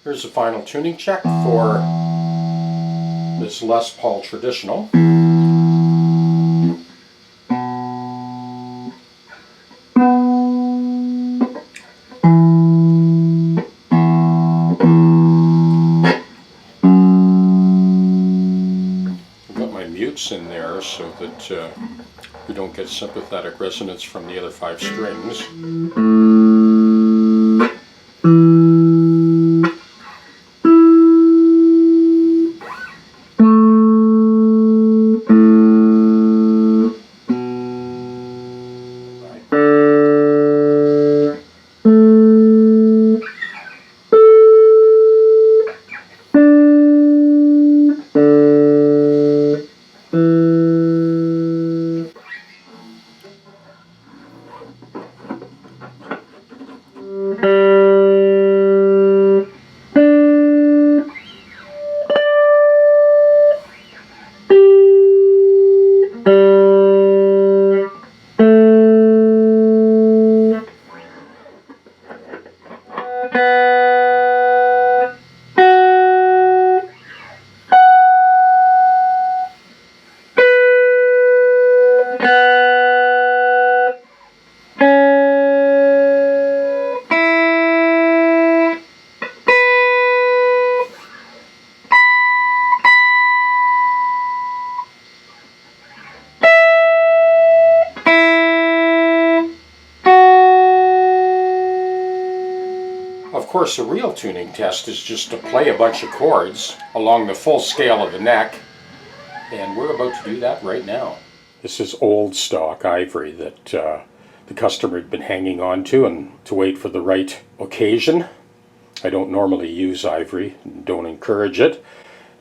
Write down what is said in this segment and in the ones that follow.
Here's a final tuning check for this Les Paul Traditional. I've got my mutes in there so that we don't get sympathetic resonance from the other 5 strings. Of course, a real tuning test is just to play a bunch of chords along the full scale of the neck, and we're about to do that right now. This is old stock ivory that the customer had been hanging on to and to wait for the right occasion. I don't normally use ivory, don't encourage it,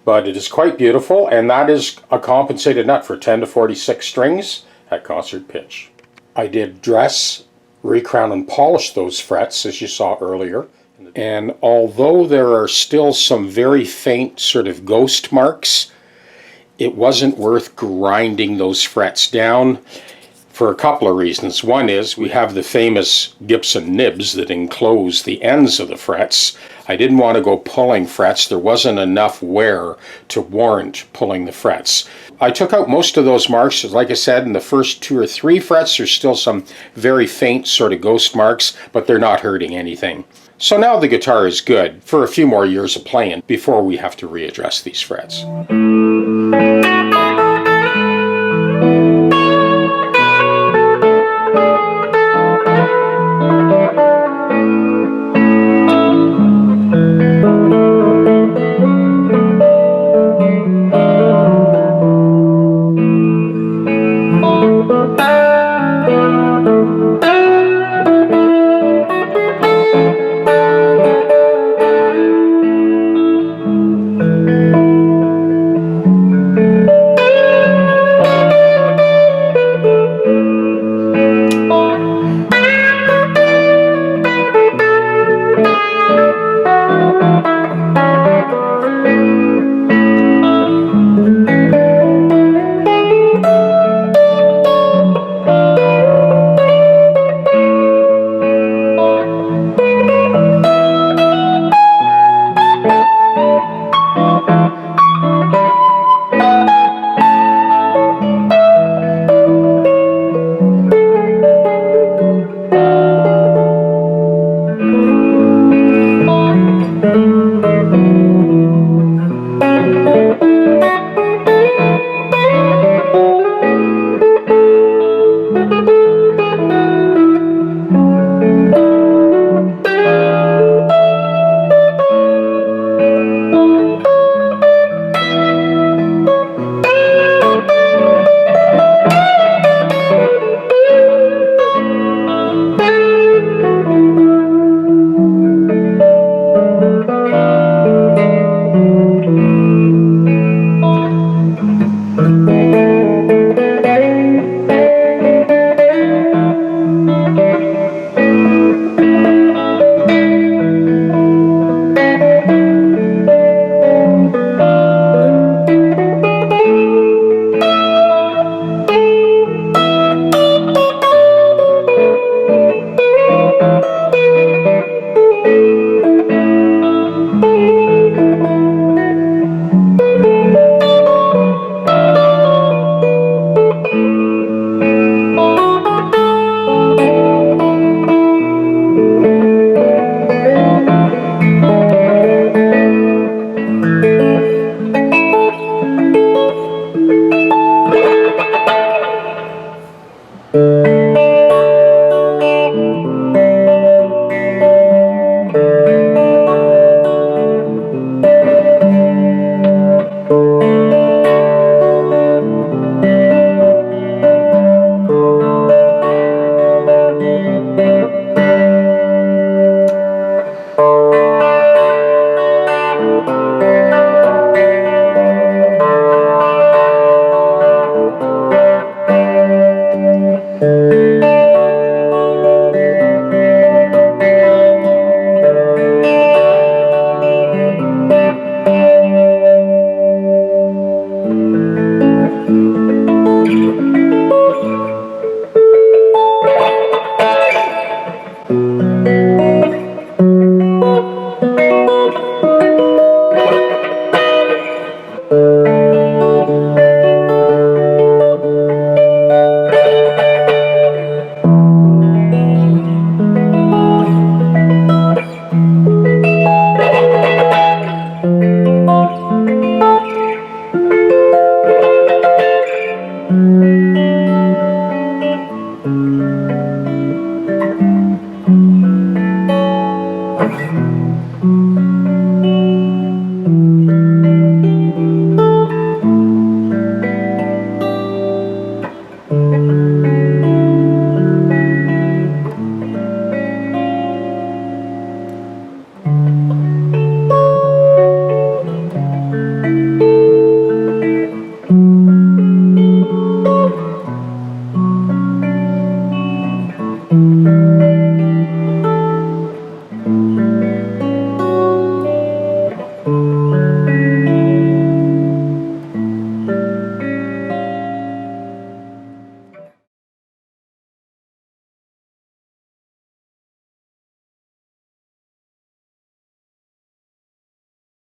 but it is quite beautiful, and that is a compensated nut for 10 to 46 strings at concert pitch. I did dress, recrown, and polish those frets as you saw earlier. And although there are still some very faint sort of ghost marks, it wasn't worth grinding those frets down for a couple of reasons. One is we have the famous Gibson nibs that enclose the ends of the frets. I didn't want to go pulling frets. There wasn't enough wear to warrant pulling the frets. I took out most of those marks. Like I said, in the first 2 or 3 frets, there's still some very faint sort of ghost marks, but they're not hurting anything. So now the guitar is good for a few more years of playing before we have to readdress these frets.